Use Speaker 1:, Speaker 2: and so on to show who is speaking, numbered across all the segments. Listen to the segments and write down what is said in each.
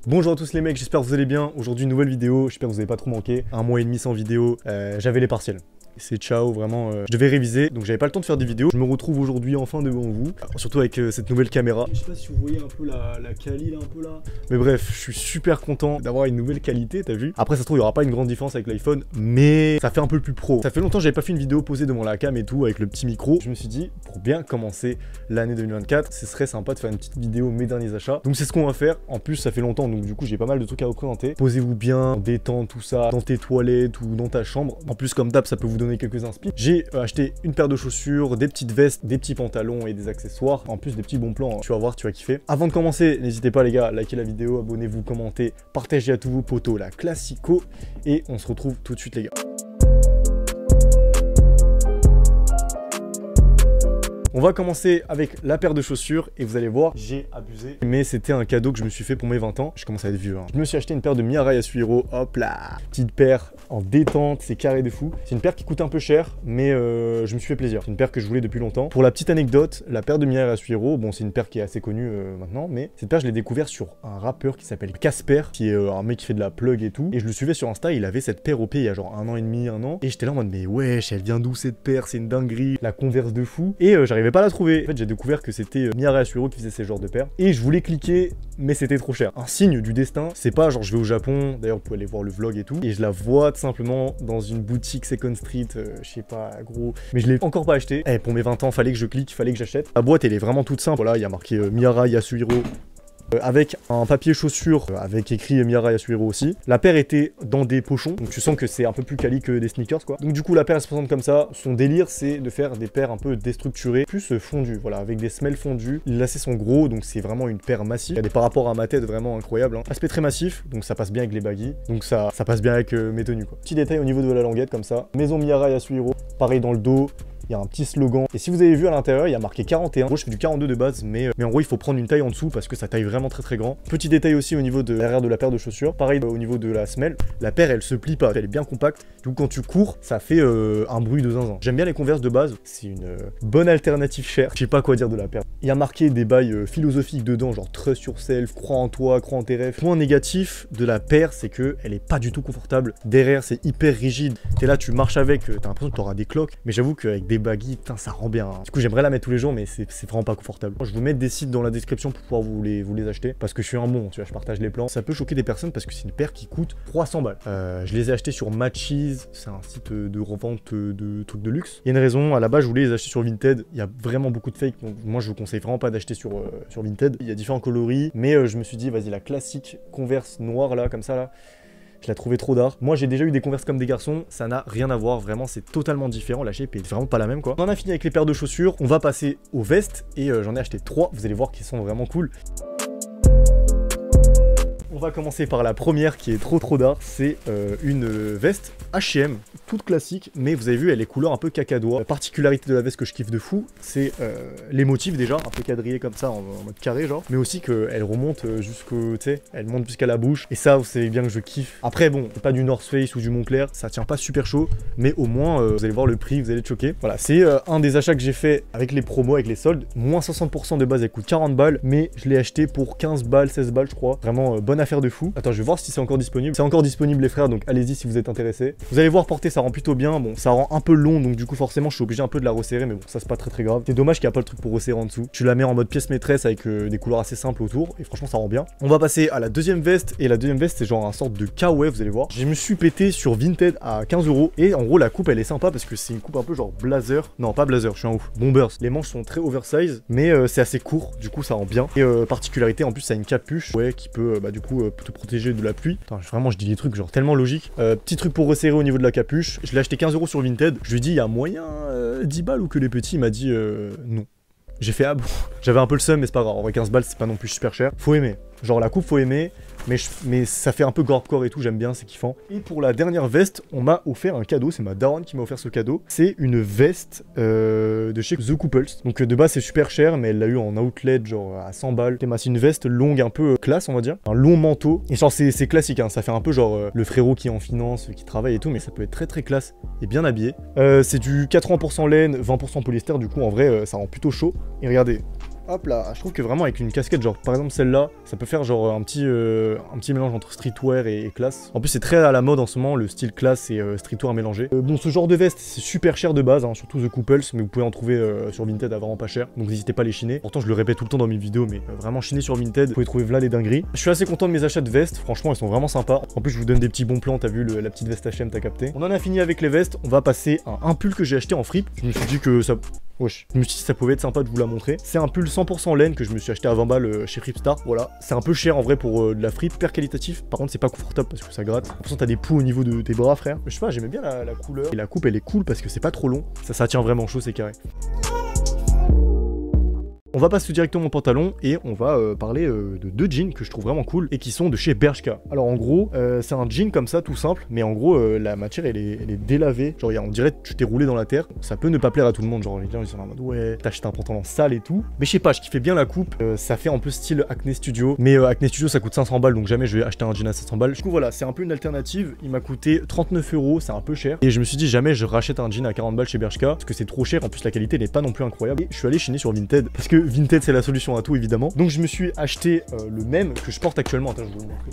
Speaker 1: Bonjour à tous les mecs, j'espère que vous allez bien. Aujourd'hui, nouvelle vidéo, j'espère que vous n'avez pas trop manqué. Un mois et demi sans vidéo, j'avais les partiels. C'est ciao, vraiment, je devais réviser, donc j'avais pas le temps de faire des vidéos. Je me retrouve aujourd'hui enfin devant vous, surtout avec cette nouvelle caméra. Je sais pas si vous voyez un peu la quali là, un peu là. Mais bref, je suis super content d'avoir une nouvelle qualité, t'as vu. Après, ça se trouve, il y aura pas une grande différence avec l'iPhone, mais ça fait un peu plus pro. Ça fait longtemps que j'avais pas fait une vidéo posée devant la cam et tout, avec le petit micro. Je me suis dit, pour bien commencer l'année 2024, ce serait sympa de faire une petite vidéo mes derniers achats. Donc c'est ce qu'on va faire. En plus, ça fait longtemps, donc du coup, j'ai pas mal de trucs à représenter. Posez-vous bien, détends tout ça, dans tes toilettes ou dans ta chambre. En plus, comme d'hab, ça peut vous donner quelques inspi. J'ai acheté une paire de chaussures, des petites vestes, des petits pantalons et des accessoires. En plus des petits bons plans, tu vas voir, tu vas kiffer. Avant de commencer, n'hésitez pas les gars, à liker la vidéo, abonnez-vous, commentez, partagez à tous vos potos la classico. Et on se retrouve tout de suite les gars. On va commencer avec la paire de chaussures et vous allez voir, j'ai abusé. Mais c'était un cadeau que je me suis fait pour mes 20 ans. Je commence à être vieux. Je me suis acheté une paire de Mirai Yasuhiro. Hop là, petite paire en détente, c'est carré de fou. C'est une paire qui coûte un peu cher, mais je me suis fait plaisir. C'est une paire que je voulais depuis longtemps. Pour la petite anecdote, la paire de Mirai Yasuhiro, bon c'est une paire qui est assez connue maintenant, mais cette paire je l'ai découvert sur un rappeur qui s'appelle Casper, qui est un mec qui fait de la plug et tout. Et je le suivais sur Insta, il avait cette paire OP il y a genre 1 an et demi, 1 an. Et j'étais là en mode mais wesh, elle vient d'où cette paire? C'est une dinguerie, la Converse de fou. Et j'arrivais pas à la trouver. En fait, j'ai découvert que c'était Mirai Yasuhiro qui faisait ces genres de paires. Et je voulais cliquer, mais c'était trop cher. Un signe du destin, c'est pas genre je vais au Japon, d'ailleurs vous pouvez aller voir le vlog et tout, et je la vois tout simplement dans une boutique Second Street, je sais pas, gros, mais je l'ai encore pas acheté. Eh, pour mes 20 ans, fallait que je clique, fallait que j'achète. La boîte, elle est vraiment toute simple. Voilà, il y a marqué Mirai Yasuhiro. Avec un papier chaussure avec écrit Mirai Yasuhiro aussi. La paire était dans des pochons, donc tu sens que c'est un peu plus quali que des sneakers quoi. Donc du coup la paire elle se présente comme ça. Son délire c'est de faire des paires un peu déstructurées, plus fondues, voilà, avec des semelles fondues. Les lacets sont gros, donc c'est vraiment une paire massive. Il y a des par rapport à ma tête vraiment incroyables. Hein. Aspect très massif, donc ça passe bien avec les baggy, donc ça passe bien avec mes tenues quoi. Petit détail au niveau de la languette comme ça. Maison Mirai Yasuhiro, pareil dans le dos. Il y a un petit slogan. Et si vous avez vu à l'intérieur, il y a marqué 41. En gros, je fais du 42 de base, mais en gros, il faut prendre une taille en dessous parce que ça taille vraiment très grand. Petit détail aussi au niveau de l'arrière de la paire de chaussures. Pareil au niveau de la semelle. La paire, elle se plie pas. Elle est bien compacte. Du coup, quand tu cours, ça fait un bruit de zinzin. J'aime bien les Converse de base. C'est une bonne alternative chère. Je sais pas quoi dire de la paire. Il y a marqué des bails philosophiques dedans, genre trust yourself, crois en toi, crois en tes rêves. Point négatif de la paire, c'est que elle est pas du tout confortable. Derrière, c'est hyper rigide. T'es là, tu marches avec, t'as l'impression que t'auras des cloques. Mais j'avoue qu'avec des baggy, putain, ça rend bien. Hein. Du coup, j'aimerais la mettre tous les jours, mais c'est vraiment pas confortable. Je vais vous mettre des sites dans la description pour pouvoir vous les acheter. Parce que je suis un bon, tu vois, je partage les plans. Ça peut choquer des personnes parce que c'est une paire qui coûte 300 balles. Je les ai achetés sur Matches, c'est un site de revente de trucs de luxe. Il y a une raison, à la base, je voulais les acheter sur Vinted. Il y a vraiment beaucoup de fake, donc moi, je vous conseille vraiment pas d'acheter sur Vinted. Il y a différents coloris, mais je me suis dit, vas-y, la classique Converse noire là, comme ça là. Je la trouvais trop d'art. Moi, j'ai déjà eu des Converse comme des garçons. Ça n'a rien à voir. Vraiment, c'est totalement différent. La shape est vraiment pas la même, quoi. On en a fini avec les paires de chaussures. On va passer aux vestes. Et j'en ai acheté 3. Vous allez voir qu'ils sont vraiment cool. On va commencer par la première qui est trop d'art. C'est une veste H&M, toute classique, mais vous avez vu, elle est couleur un peu cacadois. La particularité de la veste que je kiffe de fou, c'est les motifs déjà, un peu quadrillés comme ça, en mode carré genre, mais aussi qu'elle remonte jusqu'au, tu sais, elle monte jusqu'à la bouche, et ça, vous savez bien que je kiffe. Après, bon, c'est pas du North Face ou du Moncler, ça tient pas super chaud, mais au moins, vous allez voir le prix, vous allez être choqués. Voilà, c'est un des achats que j'ai fait avec les promos, avec les soldes, moins 60% de base, elle coûte 40 balles, mais je l'ai acheté pour 15 balles, 16 balles, je crois. Vraiment, bonne affaire de fou. Attends, je vais voir si c'est encore disponible. C'est encore disponible les frères, donc allez-y si vous êtes intéressés. Vous allez voir porter, ça rend plutôt bien. Bon, ça rend un peu long, donc du coup forcément je suis obligé un peu de la resserrer, mais bon, ça c'est pas très grave. C'est dommage qu'il n'y a pas le truc pour resserrer en dessous. Tu la mets en mode pièce maîtresse avec des couleurs assez simples autour, et franchement ça rend bien. On va passer à la deuxième veste, et la deuxième veste c'est genre un sorte de kawaii, vous allez voir. Je me suis pété sur Vinted à 15 €, et en gros la coupe elle est sympa parce que c'est une coupe un peu genre blazer. Non, pas blazer, je suis un ouf. Bombers. Les manches sont très oversize, mais c'est assez court, du coup ça rend bien. Et particularité, en plus ça a une capuche, ouais, qui peut du coup te protéger de la pluie. Attends, vraiment je dis des trucs genre tellement logiques. Petit truc pour resserrer au niveau de la capuche. Je l'ai acheté 15 € sur Vinted. Je lui ai dit, il y a moyen 10 balles ou que les petits? Il m'a dit non. J'ai fait ah bon. J'avais un peu le seum, mais c'est pas grave. En vrai, 15 balles, c'est pas non plus super cher. Faut aimer. Genre la coupe, faut aimer. Mais ça fait un peu gore-core et tout, j'aime bien, c'est kiffant. Et pour la dernière veste, on m'a offert un cadeau, c'est ma daronne qui m'a offert ce cadeau. C'est une veste de chez The Couples. Donc de base c'est super cher, mais elle l'a eu en outlet genre à 100 balles. C'est une veste longue un peu classe on va dire. Un long manteau. Et genre c'est classique, hein. Ça fait un peu genre le frérot qui est en finance, qui travaille et tout, mais ça peut être très classe et bien habillé. C'est du 80% laine, 20% polyester, du coup en vrai ça rend plutôt chaud. Et regardez. Hop là, je trouve que vraiment avec une casquette, genre par exemple celle-là, ça peut faire genre un petit mélange entre streetwear et classe. En plus c'est très à la mode en ce moment, le style classe et streetwear mélangé. Bon, ce genre de veste c'est super cher de base, hein, surtout The Couples, mais vous pouvez en trouver sur Vinted à vraiment pas cher, donc n'hésitez pas à les chiner. Pourtant je le répète tout le temps dans mes vidéos, mais vraiment chiner sur Vinted, vous pouvez trouver là les dingueries. Je suis assez content de mes achats de vestes, franchement elles sont vraiment sympas. En plus je vous donne des petits bons plans, t'as vu la petite veste H&M, t'as capté. On en a fini avec les vestes, on va passer à un pull que j'ai acheté en fripe. Je me suis dit que ça... Wesh. Je me suis dit que ça pouvait être sympa de vous la montrer. C'est un pull 100% laine que je me suis acheté à 20 balles chez Fripstar. Voilà, c'est un peu cher en vrai pour de la fripe, hyper qualitatif. Par contre, c'est pas confortable parce que ça gratte. De toute façon, t'as des poux au niveau de tes bras, frère. Je sais pas, j'aimais bien la couleur. Et la coupe, elle est cool parce que c'est pas trop long. Ça tient vraiment chaud, c'est carré. On va passer directement au pantalon et on va parler de deux jeans que je trouve vraiment cool et qui sont de chez Bershka. Alors en gros, c'est un jean comme ça tout simple, mais en gros la matière elle est délavée. Genre on dirait que tu t'es roulé dans la terre. Ça peut ne pas plaire à tout le monde, genre les gens ils sont en mode ouais, t'as acheté un pantalon sale et tout. Mais je sais pas, je kiffais bien la coupe. Ça fait un peu style Acne Studio, mais Acne Studio ça coûte 500 balles, donc jamais je vais acheter un jean à 700 balles. Du coup voilà, c'est un peu une alternative. Il m'a coûté 39 €, c'est un peu cher. Et je me suis dit jamais je rachète un jean à 40 balles chez Bershka parce que c'est trop cher. En plus la qualité n'est pas non plus incroyable. Et je suis allé chiner sur Vinted parce que Vinted c'est la solution à tout évidemment. Donc je me suis acheté le même que je porte actuellement. Attends, je vais vous montrer.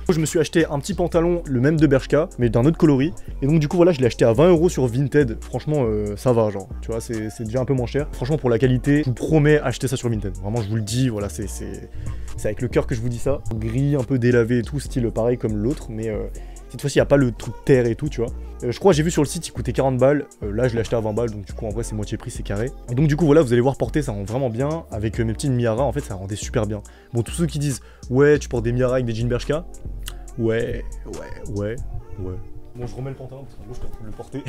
Speaker 1: Je me suis acheté un petit pantalon, le même de Bershka, mais d'un autre coloris. Et donc du coup voilà, je l'ai acheté à 20 € sur Vinted. Franchement, ça va, genre, tu vois, c'est déjà un peu moins cher. Franchement, pour la qualité, je vous promets, achetez ça sur Vinted. Vraiment, je vous le dis, voilà, c'est avec le cœur que je vous dis ça. Gris, un peu délavé et tout, style pareil comme l'autre, mais cette fois-ci, il n'y a pas le truc terre et tout, tu vois. Je crois, j'ai vu sur le site, il coûtait 40 balles. Là, je l'ai acheté à 20 balles, donc du coup, en vrai, c'est moitié prix, c'est carré. Et donc, du coup, voilà, vous allez voir porter, ça rend vraiment bien. Avec mes petites Miara, en fait, ça rendait super bien. Bon, tous ceux qui disent, ouais, tu portes des Miara avec des jeans Bershka. Ouais. Bon, je remets le pantalon parce qu'en gros, je suis en train de le porter.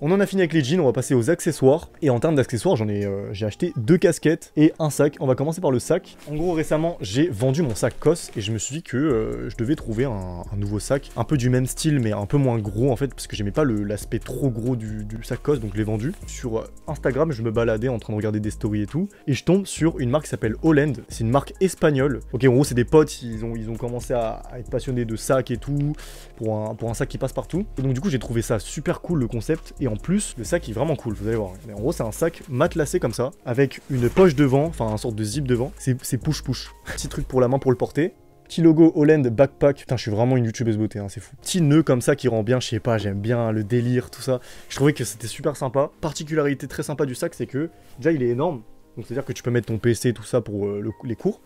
Speaker 1: On en a fini avec les jeans, on va passer aux accessoires. Et en termes d'accessoires, j'ai acheté 2 casquettes et un sac. On va commencer par le sac. En gros, récemment, j'ai vendu mon sac COS et je me suis dit que je devais trouver un nouveau sac. Un peu du même style, mais un peu moins gros en fait, parce que j'aimais pas l'aspect trop gros du sac COS, donc je l'ai vendu. Sur Instagram, je me baladais en train de regarder des stories et tout. Et je tombe sur une marque qui s'appelle Holland. C'est une marque espagnole. Ok, en gros, c'est des potes, ils ont commencé à être passionnés de sacs et tout, pour un sac qui passe partout. Et donc, du coup, j'ai trouvé ça super cool le concept. Et en plus, le sac est vraiment cool, vous allez voir. En gros, c'est un sac matelassé comme ça, avec une poche devant, enfin un sorte de zip devant. C'est push-push. Petit truc pour la main pour le porter. Petit logo Holland Backpack. Putain, je suis vraiment une youtubeuse beauté, hein, c'est fou. Petit nœud comme ça qui rend bien, je sais pas, j'aime bien le délire, tout ça. Je trouvais que c'était super sympa. Particularité très sympa du sac, c'est que déjà il est énorme. Donc c'est-à-dire que tu peux mettre ton PC, tout ça pour les cours.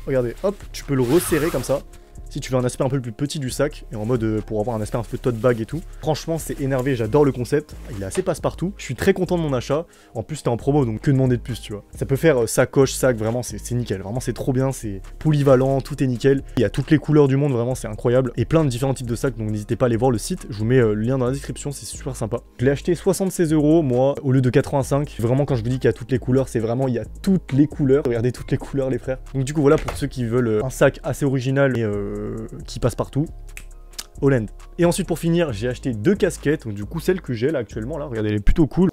Speaker 1: Regardez, hop, tu peux le resserrer comme ça. Si tu veux un aspect un peu plus petit du sac, et en mode pour avoir un aspect un peu tote bag et tout. Franchement, c'est énervé, j'adore le concept. Il est assez passe-partout. Je suis très content de mon achat. En plus, c'était en promo, donc que demander de plus, tu vois. Ça peut faire sacoche, sac, vraiment, c'est nickel. Vraiment, c'est trop bien, c'est polyvalent, tout est nickel. Il y a toutes les couleurs du monde, vraiment, c'est incroyable. Et plein de différents types de sacs, donc n'hésitez pas à aller voir le site. Je vous mets le lien dans la description, c'est super sympa. Je l'ai acheté 76 €, moi, au lieu de 85. Vraiment, quand je vous dis qu'il y a toutes les couleurs, c'est vraiment, il y a toutes les couleurs. Regardez toutes les couleurs, les frères. Donc, du coup, voilà, pour ceux qui veulent un sac assez original et qui passe partout, Holland. Et ensuite pour finir, j'ai acheté 2 casquettes, donc du coup celle que j'ai là actuellement, là, regardez, elle est plutôt cool.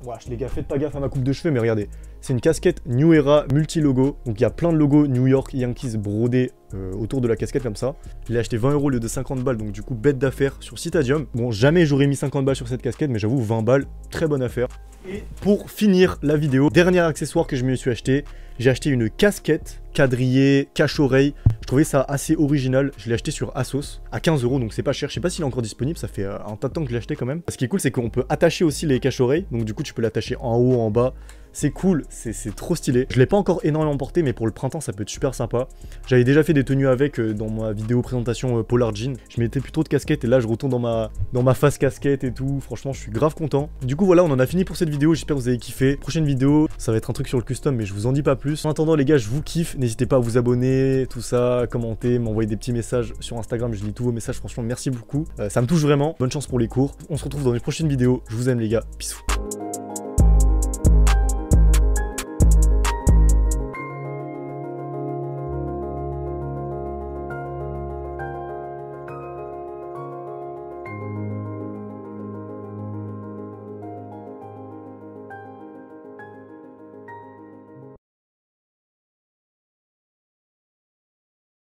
Speaker 1: Wesh les gars, faites pas gaffe à ma coupe de cheveux, mais regardez, c'est une casquette New Era multi-logo, donc il y a plein de logos New York Yankees brodés autour de la casquette comme ça. Je l'ai acheté 20 € au lieu de 50 balles, donc du coup bête d'affaire sur Citadium. Bon, jamais j'aurais mis 50 balles sur cette casquette, mais j'avoue 20 balles, très bonne affaire. Et pour finir la vidéo, dernier accessoire que je me suis acheté, j'ai acheté une casquette quadrillée, cache-oreille. Je trouvais ça assez original. Je l'ai acheté sur Asos à 15 €, donc c'est pas cher. Je sais pas s'il est encore disponible, ça fait un tas de temps que je l'ai acheté quand même. Ce qui est cool, c'est qu'on peut attacher aussi les cache-oreilles, donc du coup tu peux l'attacher en haut, en bas. C'est cool, c'est trop stylé. Je l'ai pas encore énormément porté, mais pour le printemps, ça peut être super sympa. J'avais déjà fait des tenues avec dans ma vidéo présentation Polar Jean. Je mettais plus trop de casquettes et là, je retourne dans ma face casquette et tout. Franchement, je suis grave content. Du coup, voilà, on en a fini pour cette vidéo. J'espère que vous avez kiffé. Prochaine vidéo, ça va être un truc sur le custom, mais je vous en dis pas plus. En attendant, les gars, je vous kiffe. N'hésitez pas à vous abonner, tout ça, commenter, m'envoyer des petits messages sur Instagram. Je lis tous vos messages. Franchement, merci beaucoup. Ça me touche vraiment. Bonne chance pour les cours. On se retrouve dans une prochaine vidéo. Je vous aime, les gars. Bisous.